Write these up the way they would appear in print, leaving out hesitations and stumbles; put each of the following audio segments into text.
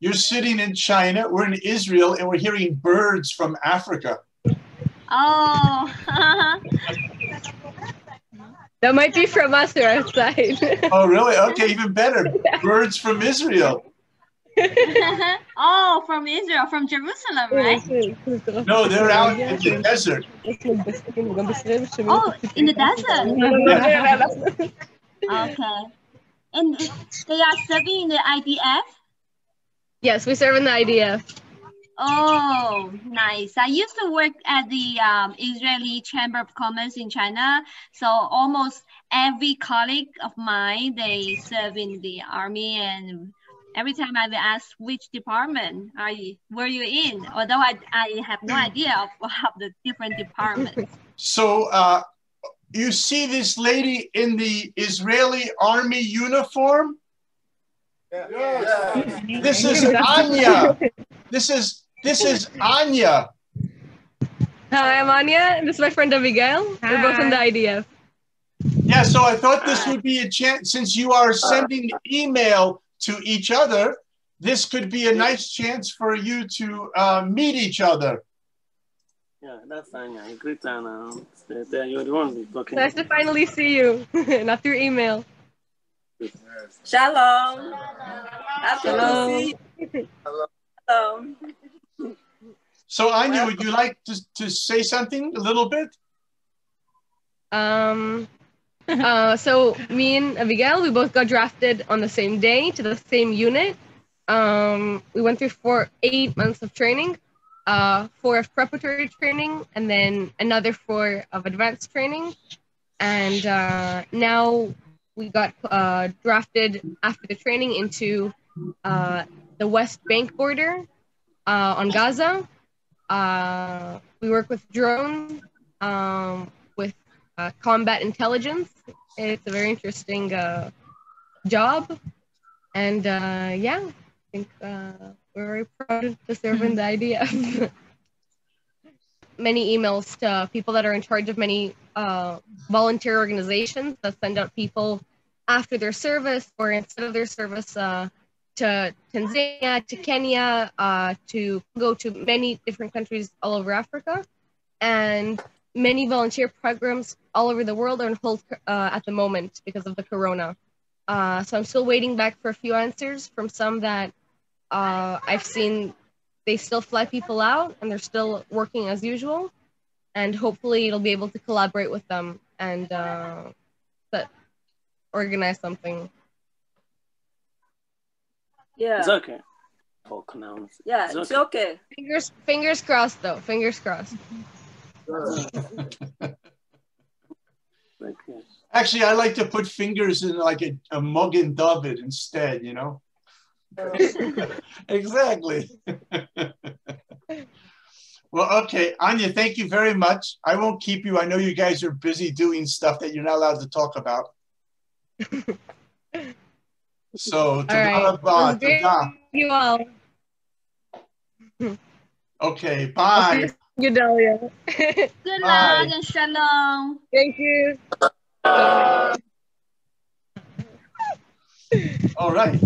You're sitting in China, we're in Israel, and we're hearing birds from Africa. Oh. That might be from us or outside. Oh, really? Okay, even better. Birds from Israel. Oh, from Israel, from Jerusalem, right? No, they're out in the desert. Oh, in the desert. Okay. And they are serving in the IDF? Yes, we serve in the IDF. Oh, nice. I used to work at the Israeli Chamber of Commerce in China. So almost every colleague of mine, they serve in the army. And every time I will ask which department were you in? Although I have no idea of the different departments. So you see this lady in the Israeli army uniform? Yeah. This is Anya. This is Anya. Hi, I'm Anya, and this is my friend Abigail. Hi. We're both in the IDF. Yeah, so I thought this would be a chance, since you are sending email to each other, this could be a nice chance for you to meet each other. Yeah, that's Anya. Great Anya. You're the one talking. Nice to finally see you, not through email. Shalom. Happy to see you. Hello. So Anya, would you like to say something a little bit? So me and Abigail, we both got drafted on the same day to the same unit. We went through 8 months of training, 4 of preparatory training, and then another 4 of advanced training. And now we got drafted after the training into the West Bank border on Gaza. We work with drones, with combat intelligence. It's a very interesting job. And yeah, I think we're very proud to serve in the IDF. Many emails to people that are in charge of many volunteer organizations that send out people after their service or instead of their service to Tanzania, to Kenya, to go to many different countries all over Africa. And many volunteer programs all over the world are on hold at the moment because of the corona. So I'm still waiting back for a few answers from some that I've seen. They still fly people out and they're still working as usual. And hopefully it'll be able to collaborate with them and organize something. Yeah. It's okay. Yeah, it's okay. Fingers crossed though. Fingers crossed. Actually, I like to put fingers in like a Magen David instead, you know? Exactly. Well, okay, Anya, thank you very much. I won't keep you. I know you guys are busy doing stuff that you're not allowed to talk about. So, Thank you all. Okay, bye. Good Dalia. Good luck and shalom. Thank you. All right.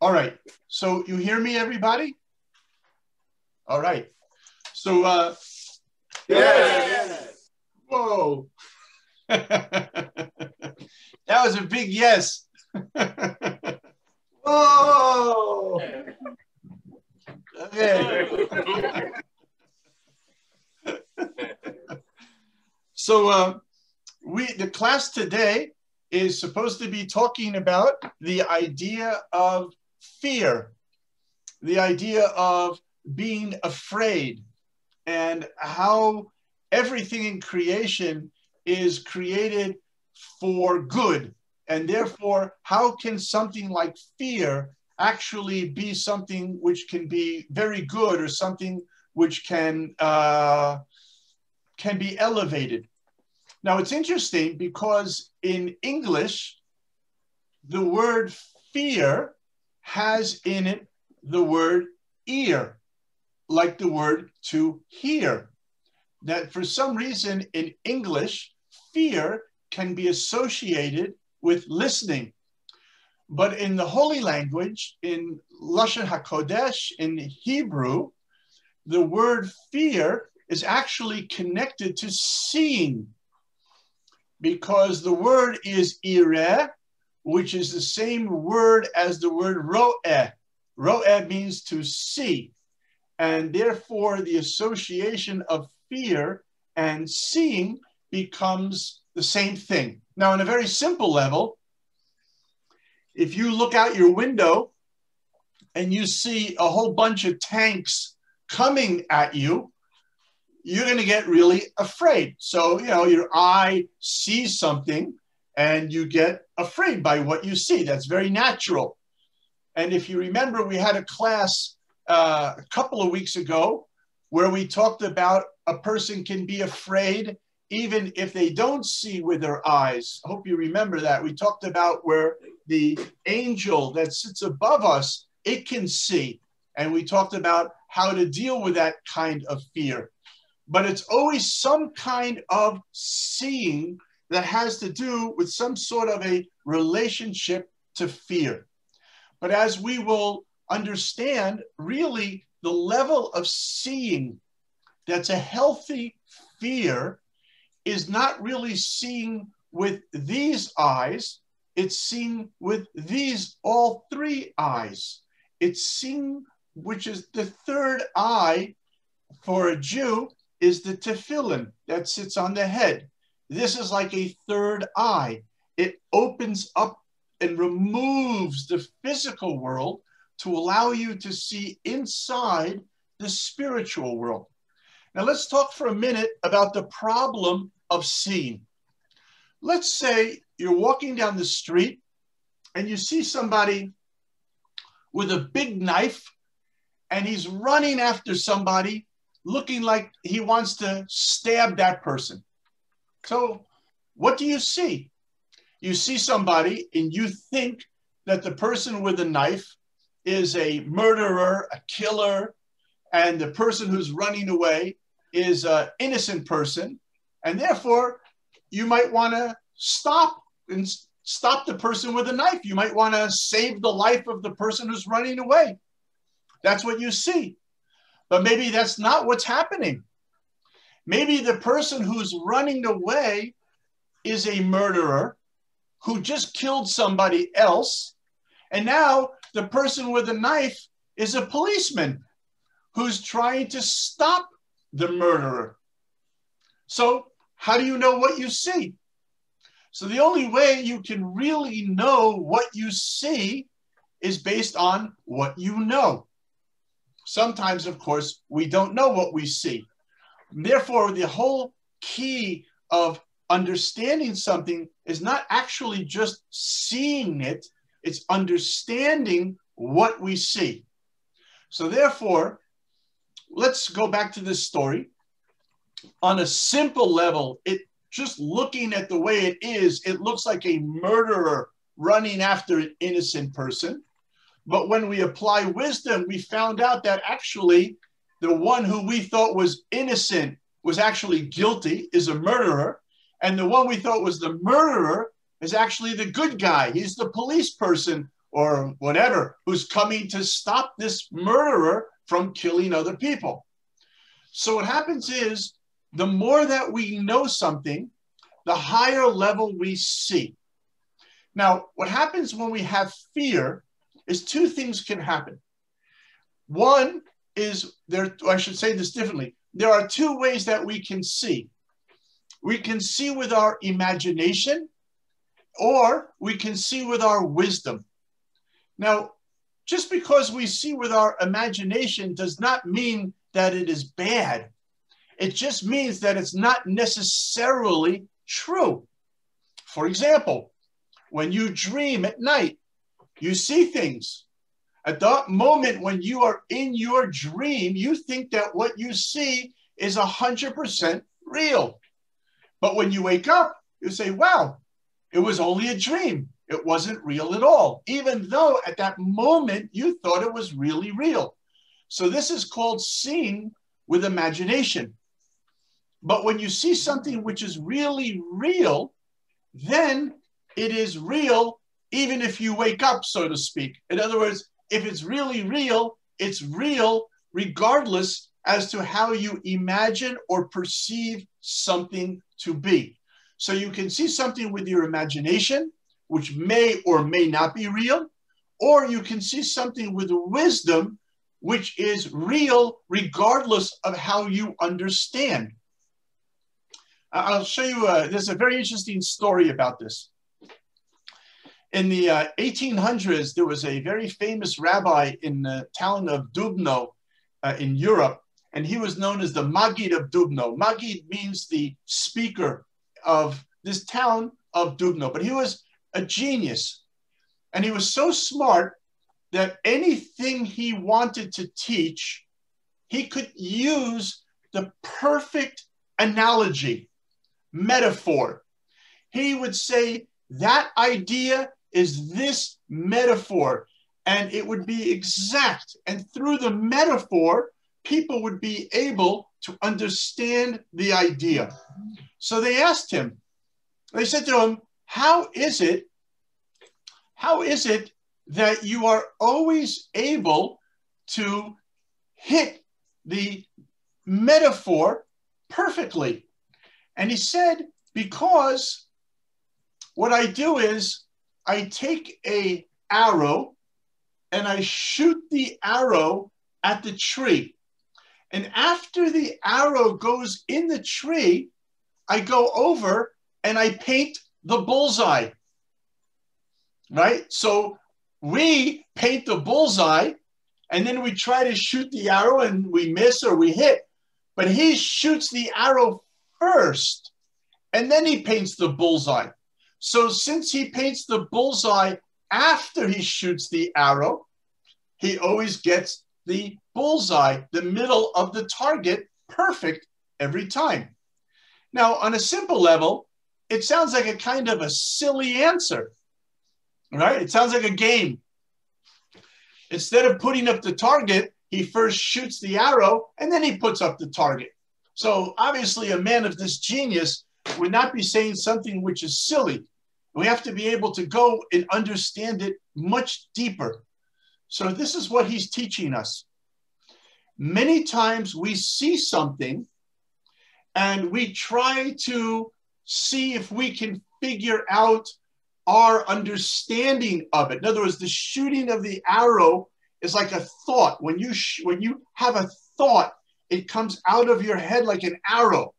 All right. So you hear me, everybody? All right. So, yes. Whoa. That was a big yes. Whoa. Okay. So the class today is supposed to be talking about the idea of fear, the idea of being afraid, and how everything in creation is created for good. And therefore, how can something like fear actually be something which can be very good or something which can be elevated? Now, it's interesting because in English, the word fear has in it the word ear, like the word to hear. That for some reason in English, fear can be associated with listening. But in the holy language, in Lashon HaKodesh, in Hebrew, the word fear is actually connected to seeing, because the word is ireh, which is the same word as the word ro'eh. Ro'eh means to see, and therefore the association of fear and seeing becomes the same thing. Now, on a very simple level, if you look out your window and you see a whole bunch of tanks coming at you, you're going to get really afraid. So, your eye sees something and you get afraid by what you see. That's very natural. And if you remember, we had a class a couple of weeks ago where we talked about a person can be afraid even if they don't see with their eyes. I hope you remember that. We talked about where the angel that sits above us, it can see. And we talked about how to deal with that kind of fear. But it's always some kind of seeing that has to do with some sort of a relationship to fear. But as we will understand, really the level of seeing that's a healthy fear is not really seeing with these eyes, it's seeing with these all three eyes. It's seeing, which is the third eye for a Jew, is the tefillin that sits on the head. This is like a third eye. It opens up and removes the physical world to allow you to see inside the spiritual world. Now let's talk for a minute about the problem of seeing. Let's say you're walking down the street and you see somebody with a big knife and he's running after somebody looking like he wants to stab that person. So what do you see? You see somebody and you think that the person with the knife is a murderer, a killer, and the person who's running away is an innocent person. And therefore, you might want to stop the person with a knife. You might want to save the life of the person who's running away. That's what you see. But maybe that's not what's happening. Maybe the person who's running away is a murderer who just killed somebody else. And now the person with a knife is a policeman who's trying to stop the murderer. So how do you know what you see? So the only way you can really know what you see is based on what you know. Sometimes, of course, we don't know what we see. Therefore, the whole key of understanding something is not actually just seeing it, it's understanding what we see. So therefore, let's go back to this story. On a simple level, just looking at the way it is, it looks like a murderer running after an innocent person. But when we apply wisdom, we found out that actually the one who we thought was innocent was actually guilty, is a murderer. And the one we thought was the murderer is actually the good guy. He's the police person or whatever who's coming to stop this murderer from killing other people. So what happens is the more that we know something, the higher level we see. Now, what happens when we have fear is two things can happen. One is, I should say this differently. There are two ways that we can see. We can see with our imagination, or we can see with our wisdom. Now, just because we see with our imagination does not mean that it is bad. It just means that it's not necessarily true. For example, when you dream at night, you see things. At that moment when you are in your dream, you think that what you see is 100% real. But when you wake up, you say, wow, it was only a dream. It wasn't real at all, even though at that moment you thought it was really real. So this is called seeing with imagination. But when you see something which is really real, then it is real even if you wake up, so to speak. In other words, if it's really real, it's real regardless as to how you imagine or perceive something to be. So you can see something with your imagination, which may or may not be real, or you can see something with wisdom, which is real regardless of how you understand. I'll show you, there's a very interesting story about this. In the 1800s, there was a very famous rabbi in the town of Dubno in Europe, and he was known as the Maggid of Dubno. Maggid means the speaker of this town of Dubno, but he was a genius. And he was so smart that anything he wanted to teach, he could use the perfect analogy, metaphor. He would say, that idea is this metaphor, and it would be exact. And through the metaphor, people would be able to understand the idea. So they asked him, they said to him, how is it that you are always able to hit the metaphor perfectly? And he said, because what I do is I take an arrow and I shoot the arrow at the tree. And after the arrow goes in the tree, I go over and I paint the bullseye, right? So we paint the bullseye and then we try to shoot the arrow and we miss or we hit. But he shoots the arrow first and then he paints the bullseye. So since he paints the bullseye after he shoots the arrow, he always gets the bullseye, the middle of the target, perfect every time. Now, on a simple level, it sounds like a kind of a silly answer, right? It sounds like a game. Instead of putting up the target, he first shoots the arrow and then he puts up the target. So obviously a man of this genius would not be saying something which is silly. We have to be able to go and understand it much deeper. So this is what he's teaching us. Many times we see something and we try to see if we can figure out our understanding of it. In other words, the shooting of the arrow is like a thought. When you have a thought, it comes out of your head like an arrow.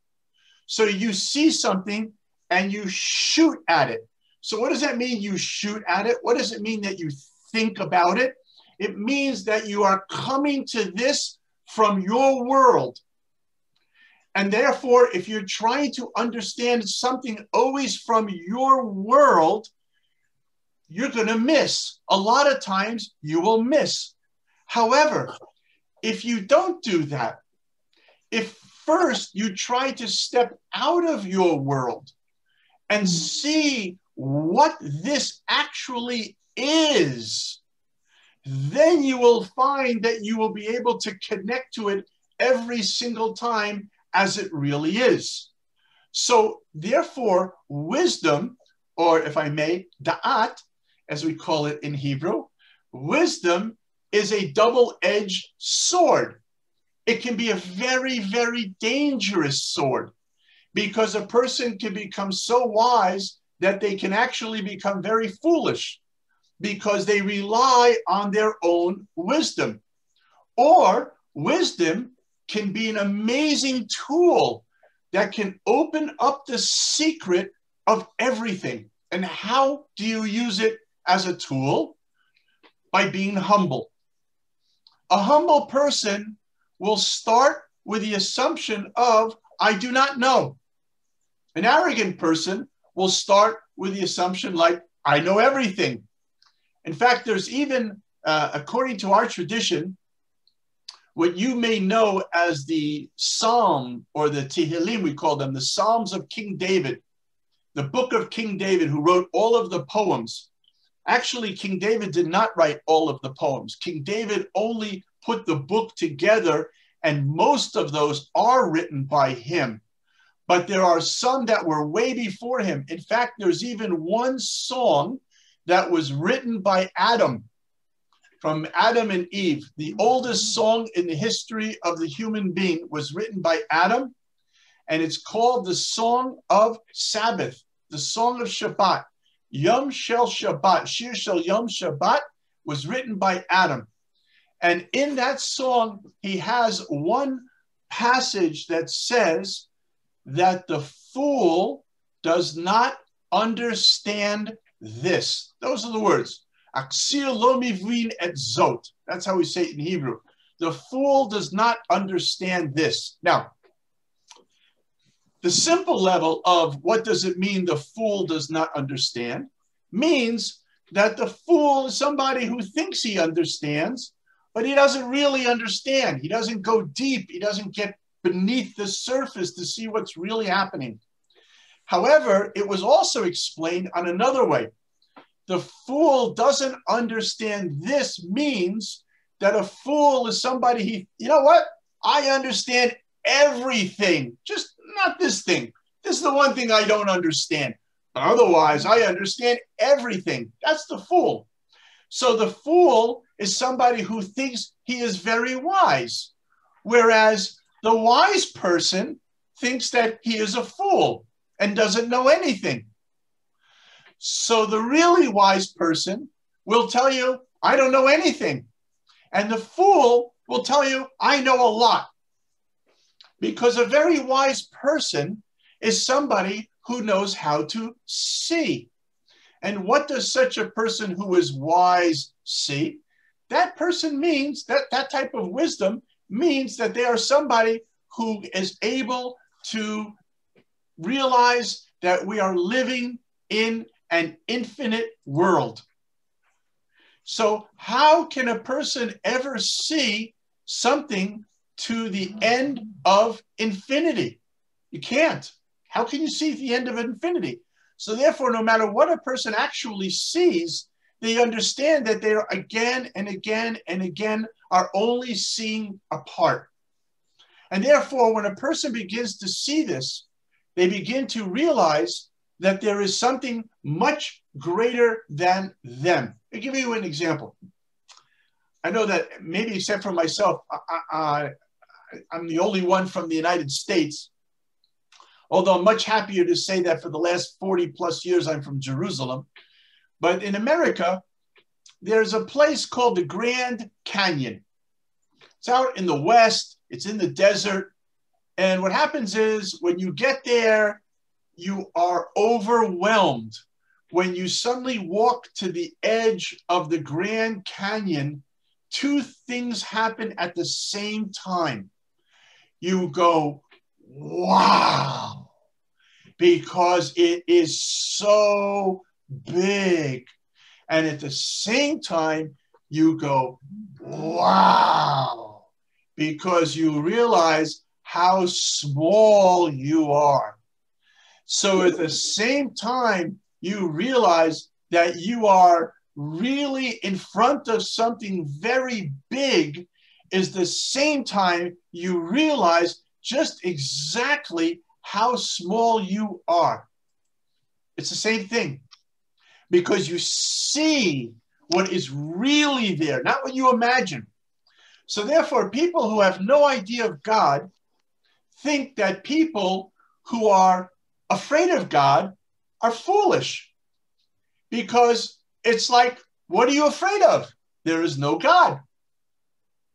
So you see something and you shoot at it. So what does that mean, you shoot at it? What does it mean that you think about it? It means that you are coming to this from your world. And therefore, if you're trying to understand something always from your world, you're going to miss. A lot of times you will miss. However, if you don't do that, if first you try to step out of your world and see what this actually is, then you will find that you will be able to connect to it every single time as it really is. So therefore, wisdom, or if I may, da'at, as we call it in Hebrew, wisdom is a double-edged sword. It can be a very, very dangerous sword because a person can become so wise that they can actually become very foolish because they rely on their own wisdom. Or wisdom can be an amazing tool that can open up the secret of everything. And how do you use it as a tool? By being humble. A humble person will start with the assumption of, I do not know. An arrogant person will start with the assumption like, I know everything. In fact, there's even, according to our tradition, what you may know as the Psalm or the Tehillim, we call them, the Psalms of King David, the book of King David, who wrote all of the poems. Actually, King David did not write all of the poems. King David only put the book together, and most of those are written by him. But there are some that were way before him. In fact, there's even one song that was written by Adam, from Adam and Eve. The oldest song in the history of the human being was written by Adam, and it's called the Song of Sabbath, the Song of Shabbat. Yom Shel Shabbat, Shir Shel Yom Shabbat was written by Adam. And in that song, he has one passage that says that the fool does not understand this. Those are the words. Aksir lo mivin et zot. That's how we say it in Hebrew. The fool does not understand this. Now, the simple level of what does it mean the fool does not understand means that the fool is somebody who thinks he understands, but he doesn't really understand. He doesn't go deep. He doesn't get beneath the surface to see what's really happening. However, it was also explained on another way. The fool doesn't understand this means that a fool is somebody you know what? I understand everything, just not this thing. This is the one thing I don't understand. But otherwise, I understand everything. That's the fool. So the fool is somebody who thinks he is very wise, whereas the wise person thinks that he is a fool and doesn't know anything. So the really wise person will tell you, I don't know anything. And the fool will tell you, I know a lot. Because a very wise person is somebody who knows how to see. And what does such a person who is wise see? That person means that type of wisdom means that they are somebody who is able to realize that we are living in an infinite world. So how can a person ever see something to the end of infinity? You can't. How can you see the end of infinity? So therefore, no matter what a person actually sees, they understand that they are again and again and again are only seeing a part. And therefore, when a person begins to see this, they begin to realize that there is something much greater than them. I'll give you an example. I know that maybe except for myself, I'm the only one from the United States, although I'm much happier to say that for the last 40 plus years, I'm from Jerusalem. But in America, there's a place called the Grand Canyon. It's out in the West, it's in the desert. And what happens is when you get there, you are overwhelmed. When you suddenly walk to the edge of the Grand Canyon, two things happen at the same time. You go, wow, because it is so big. And at the same time, you go, wow, because you realize how small you are. So at the same time, you realize that you are really in front of something very big, is the same time you realize just exactly how small you are. It's the same thing, because you see what is really there, not what you imagine. So therefore, people who have no idea of God think that people who are afraid of God are foolish, because it's like, what are you afraid of? There is no God.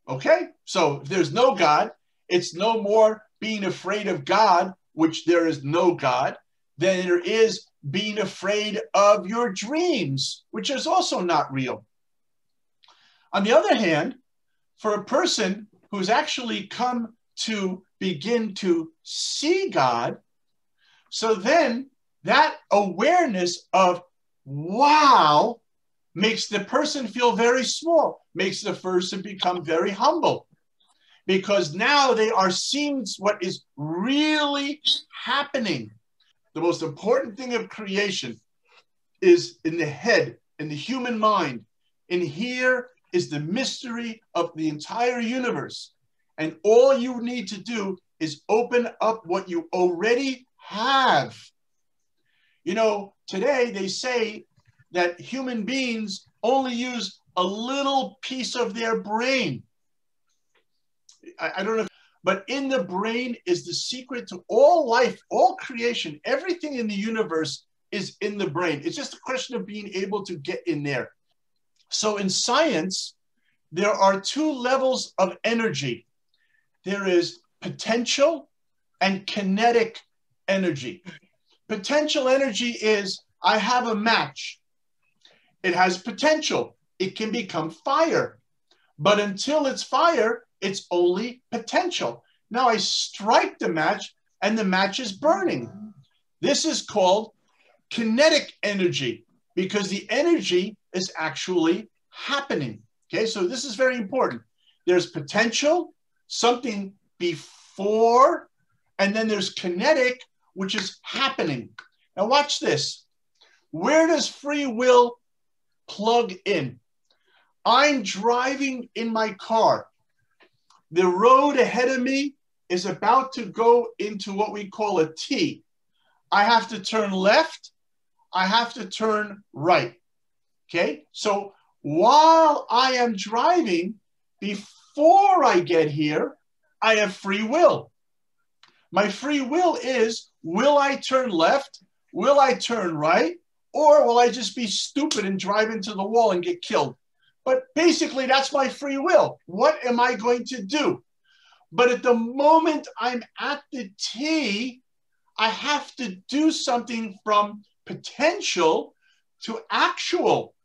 Okay, so if there's no God, it's no more being afraid of God, which there is no God, than there is being afraid of your dreams, which is also not real. On the other hand, for a person who's actually come to begin to see God, so then that awareness of wow makes the person feel very small, makes the person become very humble, because now they are seeing what is really happening. The most important thing of creation is in the head, in the human mind. And here is the mystery of the entire universe. And all you need to do is open up what you already have. You know, today they say that human beings only use a little piece of their brain. I don't know, but in the brain is the secret to all life, all creation. Everything in the universe is in the brain. It's just a question of being able to get in there. So in science, there are two levels of energy. There is potential and kinetic energy. Potential energy is, I have a match. It has potential. It can become fire. But until it's fire, it's only potential. Now I strike the match and the match is burning. This is called kinetic energy because the energy is actually happening. Okay, so this is very important. There's potential, something before, and then there's kinetic, which is happening. Now watch this. Where does free will plug in? I'm driving in my car. The road ahead of me is about to go into what we call a T. I have to turn left. I have to turn right. Okay, so while I am driving, before I get here, I have free will. My free will is, will I turn left? Will I turn right? Or will I just be stupid and drive into the wall and get killed? But basically, that's my free will. What am I going to do? But at the moment I'm at the T, I have to do something from potential to actual.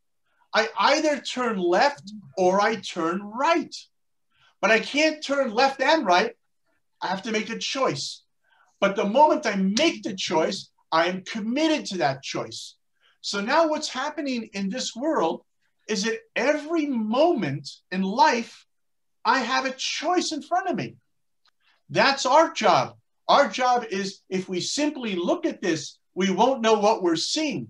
I either turn left or I turn right. But I can't turn left and right. I have to make a choice. But the moment I make the choice, I am committed to that choice. So now what's happening in this world is that every moment in life, I have a choice in front of me. That's our job. Our job is, if we simply look at this, we won't know what we're seeing,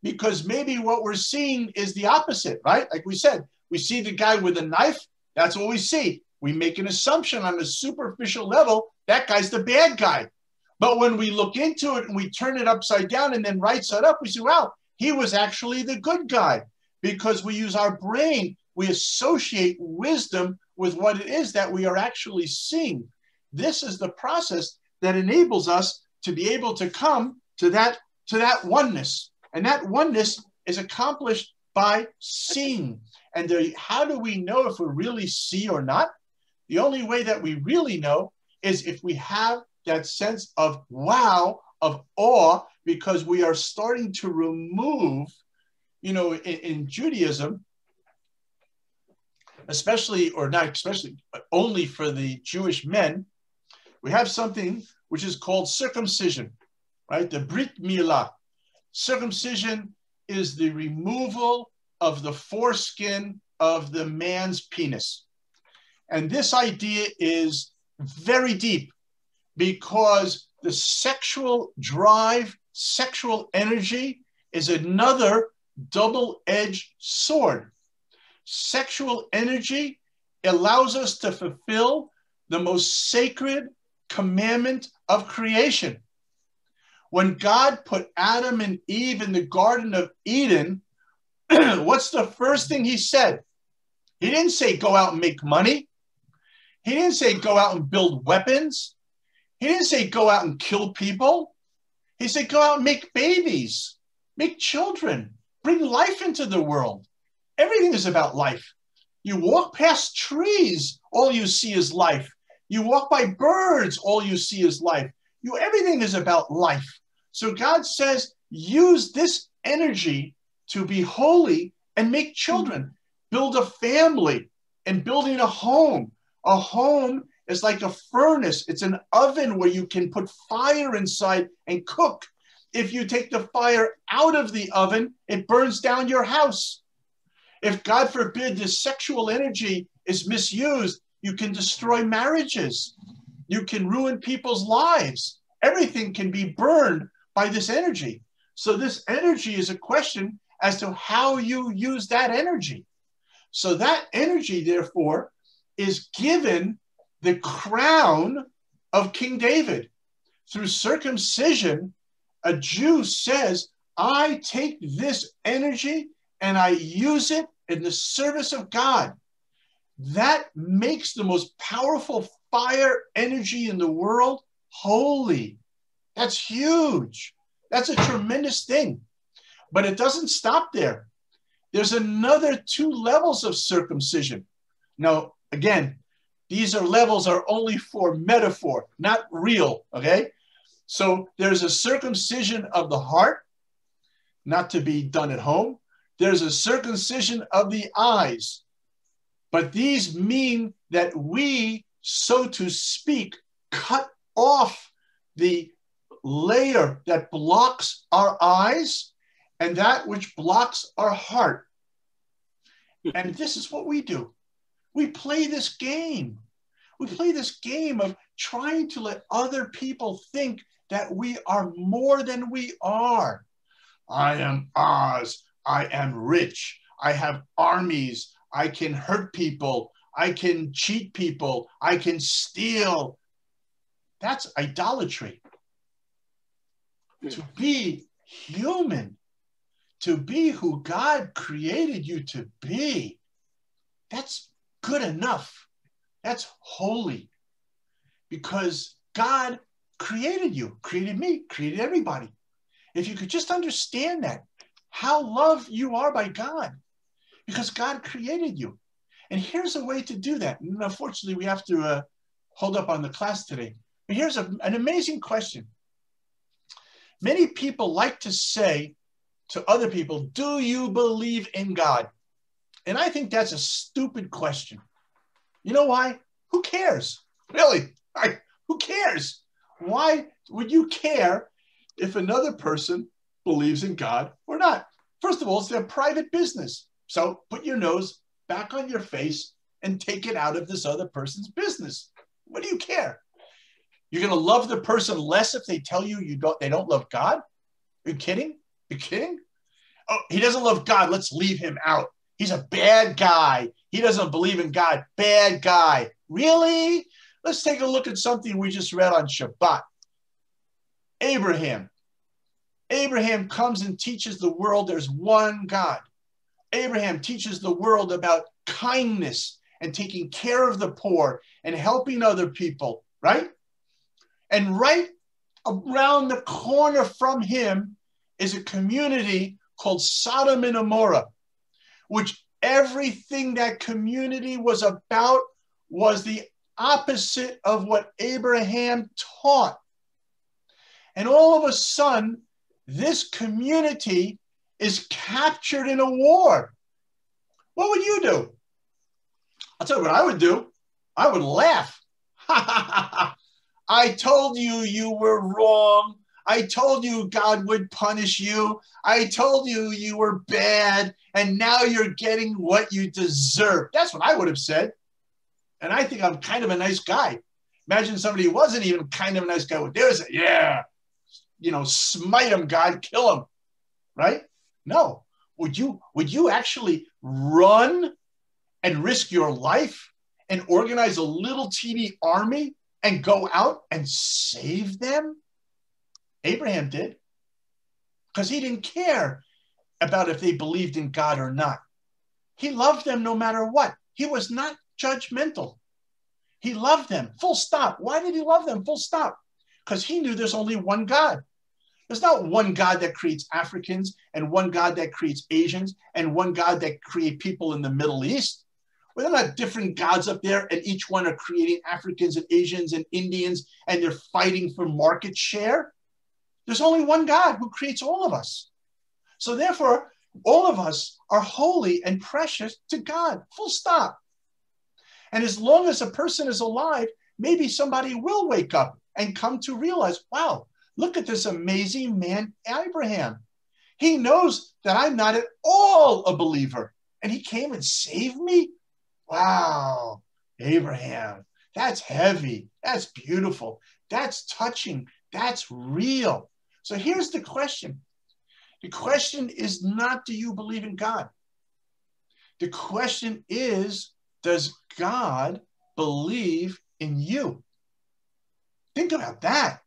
because maybe what we're seeing is the opposite, right? Like we said, we see the guy with a knife. That's what we see. We make an assumption on a superficial level, that guy's the bad guy. But when we look into it and we turn it upside down and then right side up, we say, wow, he was actually the good guy. Because we use our brain, we associate wisdom with what it is that we are actually seeing. This is the process that enables us to be able to come to that oneness. And that oneness is accomplished by seeing. And how do we know if we really see or not? The only way that we really know is if we have that sense of wow, of awe, because we are starting to remove, you know, in Judaism, especially, or not especially, but only for the Jewish men, we have something which is called circumcision, right? The Brit Milah. Circumcision is the removal of the foreskin of the man's penis. And this idea is very deep because the sexual drive, sexual energy is another double-edged sword. Sexual energy allows us to fulfill the most sacred commandment of creation. When God put Adam and Eve in the Garden of Eden, what's the first thing he said? He didn't say go out and make money. He didn't say go out and build weapons. He didn't say go out and kill people. He said go out and make babies, make children, bring life into the world. Everything is about life. You walk past trees, all you see is life. You walk by birds, all you see is life. Everything is about life. So God says, use this energy to be holy and make children. Build a family. And building a home. A home is like a furnace. It's an oven where you can put fire inside and cook. If you take the fire out of the oven, it burns down your house. If, God forbid, the sexual energy is misused, you can destroy marriages. You can ruin people's lives. Everything can be burned by this energy. So this energy is a question as to how you use that energy. So that energy, therefore, is given the crown of King David. Through circumcision, a Jew says, I take this energy and I use it in the service of God. That makes the most powerful fire energy in the world holy. That's huge. That's a tremendous thing. But it doesn't stop there. There's another 2 levels of circumcision. Now, again, these levels are only for metaphor, not real, okay? So there's a circumcision of the heart, not to be done at home. There's a circumcision of the eyes. But these mean that we, so to speak, cut off the layer that blocks our eyes and that which blocks our heart. And this is what we do. We play this game. We play this game of trying to let other people think that we are more than we are. I am Oz. I am rich. I have armies. I can hurt people. I can cheat people. I can steal. That's idolatry. To be human, to be who God created you to be, that's good enough. That's holy. Because God created you, created me, created everybody. If you could just understand that, how loved you are by God, because God created you. And here's a way to do that. And unfortunately, we have to hold up on the class today. But here's an amazing question. Many people like to say to other people, do you believe in God? And I think that's a stupid question. You know why? Who cares? Really? Who cares? Why would you care if another person believes in God or not? First of all, it's their private business. So put your nose back on your face and take it out of this other person's business. What do you care? You're going to love the person less if they tell you they don't love God? Are you kidding? You're kidding? Oh, he doesn't love God. Let's leave him out. He's a bad guy. He doesn't believe in God. Bad guy. Really? Let's take a look at something we just read on Shabbat. Abraham. Abraham comes and teaches the world there's one God. Abraham teaches the world about kindness and taking care of the poor and helping other people, right? And right around the corner from him is a community called Sodom and Gomorrah, which everything that community was about was the opposite of what Abraham taught. And all of a sudden, this community is captured in a war. What would you do? I'll tell you what I would do. I would laugh. I told you you were wrong. I told you God would punish you. I told you you were bad, and now you're getting what you deserve. That's what I would have said. And I think I'm kind of a nice guy. Imagine somebody who wasn't even kind of a nice guy would do it. Yeah, smite him, God, kill him, right? No. Would you actually run and risk your life and organize a little teeny army and go out and save them? Abraham did, because he didn't care about if they believed in God or not. He loved them no matter what. He was not judgmental. He loved them, full stop. Why did he love them, full stop? Because he knew there's only one God. There's not one God that creates Africans and one God that creates Asians and one God that creates people in the Middle East. Well, they're not different gods up there, and each one are creating Africans and Asians and Indians, and they're fighting for market share. There's only one God who creates all of us. So therefore, all of us are holy and precious to God, full stop. And as long as a person is alive, maybe somebody will wake up and come to realize, wow, look at this amazing man, Abraham. He knows that I'm not at all a believer, and he came and saved me. Wow, Abraham, that's heavy. That's beautiful. That's touching. That's real. So here's the question. The question is not, do you believe in God? The question is, does God believe in you? Think about that.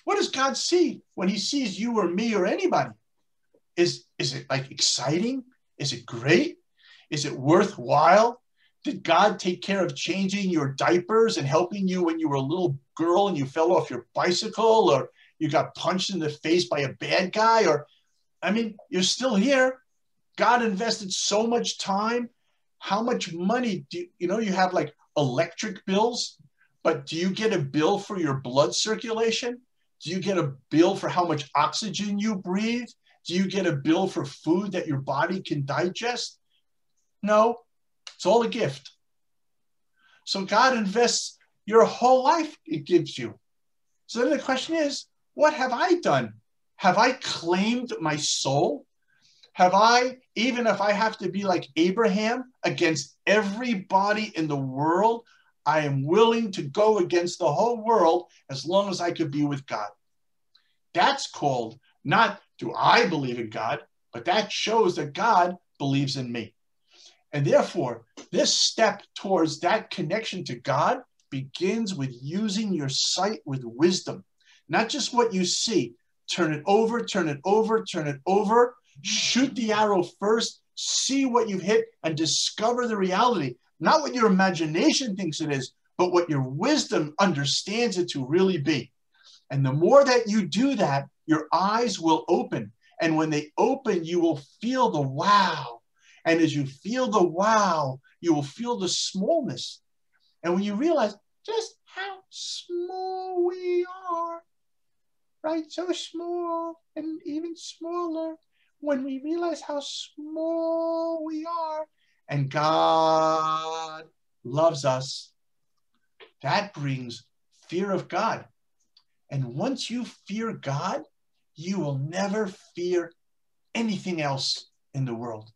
What does God see when he sees you or me or anybody? Is it like exciting? Is it great? Is it worthwhile? Did God take care of changing your diapers and helping you when you were a little girl and you fell off your bicycle, or you got punched in the face by a bad guy? Or, I mean, you're still here. God invested so much time. How much money do you have like electric bills, but do you get a bill for your blood circulation? Do you get a bill for how much oxygen you breathe? Do you get a bill for food that your body can digest? No, it's all a gift. So God invests your whole life, it gives you. So then the question is, what have I done? Have I claimed my soul? Have I, even if I have to be like Abraham against everybody in the world, I am willing to go against the whole world as long as I could be with God. That's called, not do I believe in God, but that shows that God believes in me. And therefore, this step towards that connection to God begins with using your sight with wisdom, not just what you see. Turn it over, turn it over, turn it over. Shoot the arrow first, see what you've hit, and discover the reality. Not what your imagination thinks it is, but what your wisdom understands it to really be. And the more that you do that, your eyes will open. And when they open, you will feel the wow. And as you feel the wow, you will feel the smallness. And when you realize just how small we are, right? So small and even smaller. When we realize how small we are and God loves us, that brings fear of God. And once you fear God, you will never fear anything else in the world.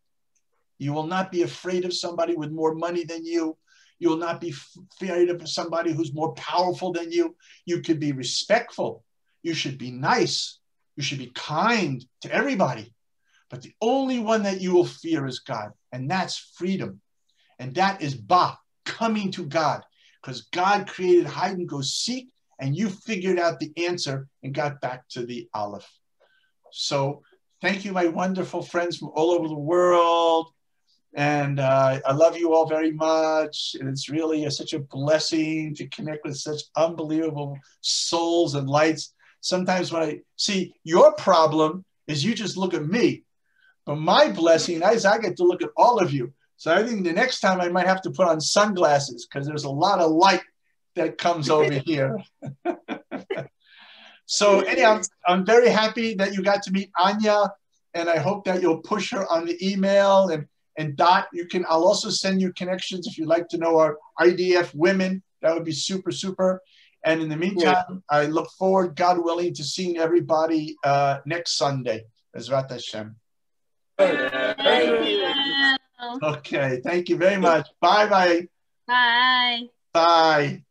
You will not be afraid of somebody with more money than you. You will not be afraid of somebody who's more powerful than you. You could be respectful. You should be nice. You should be kind to everybody. But the only one that you will fear is God. And that's freedom. And that is coming to God. Because God created hide and go seek, and you figured out the answer and got back to the Aleph. So thank you, my wonderful friends from all over the world. And I love you all very much. And it's really such a blessing to connect with such unbelievable souls and lights. Sometimes when I see your problem is you just look at me. But my blessing is I get to look at all of you. So I think the next time I might have to put on sunglasses because there's a lot of light that comes over here. So anyhow, I'm very happy that you got to meet Anya, and I hope that you'll push her on the email. And Dot, I'll also send you connections if you'd like to know our IDF women. That would be super, super. And in the meantime, I look forward, God willing, to seeing everybody next Sunday. Ezrat Hashem. Thank you. Okay, thank you very much. Bye-bye. Bye. Bye.